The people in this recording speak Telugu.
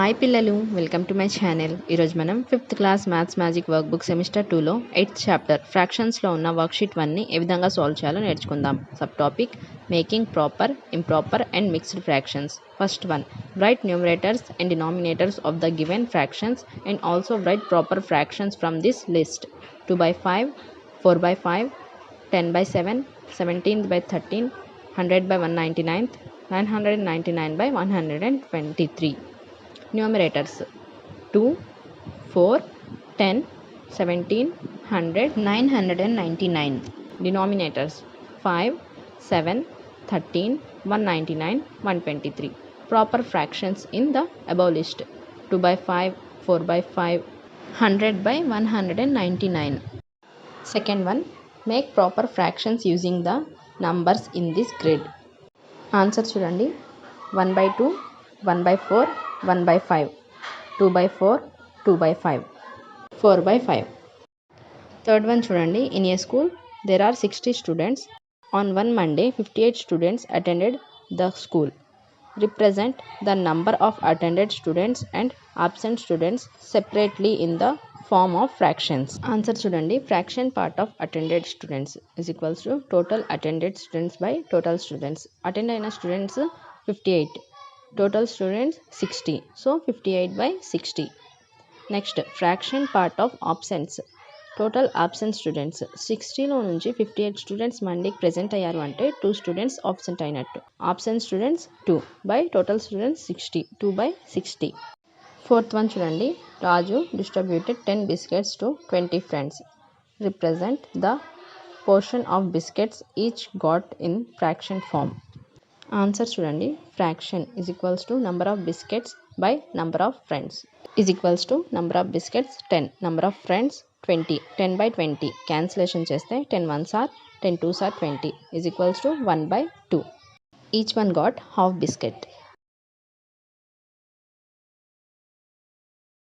హాయ్ పిల్లలు, వెల్కమ్ టు మై ఛానల్. ఈరోజు మనం 5th class maths magic work book semester 2లో 8th చాప్టర్ ఫ్రాక్షన్స్లో ఉన్న వర్క్షీట్ 1ని ఏ విధంగా సాల్వ్ చేయాలో నేర్చుకుందాం. Sub topic making proper, improper and mixed fractions. First one, write numerators and denominators of the given fractions and also write proper fractions from this list. 2 by 5, 4 by 5, 10 by 7, 17 by 13, 100 by 199, 999 by 123. Numerators 2, 4, 10, 17, 100, 999. Denominators 5, 7, 13, 199, 123. Proper fractions in the above list: 2 by 5, 4 by 5, 100 by 199. Second one, make proper fractions using the numbers in this grid. Answer చూడండి. 1 by 2, 1 by 4, 1 by 5, 2 by 4, 2 by 5, 4 by 5. Third one చూడండి. In a school there are 60 students. On one Monday 58 students attended the school. Represent the number of attended students and absent students separately in the form of fractions. Answer చూడండి. Fraction part of attended students is equals to total attended students by total students. Attend అయిన students 58, total students 60, so 58 by 60. Next, fraction part of absents. Total absent students 60లో నుంచి 58 స్టూడెంట్స్ మండేకి ప్రెజెంట్ అయ్యారు అంటే 2 స్టూడెంట్స్ ఆబ్సెంట్ అయినట్టు. Absent students 2 by total students 60, 2 by 60. Fourth one చూడండి. Raju distributed 10 biscuits to 20 friends. Represent the portion of biscuits each got in fraction form. Answer చూడండి. Fraction is equals to number of biscuits by number of friends is equals to number of biscuits 10, number of friends 20. 10 by 20 cancellation చేస్తే 10 1s are 10 2s are 20 is equals to 1 by 2. Each one got half biscuit.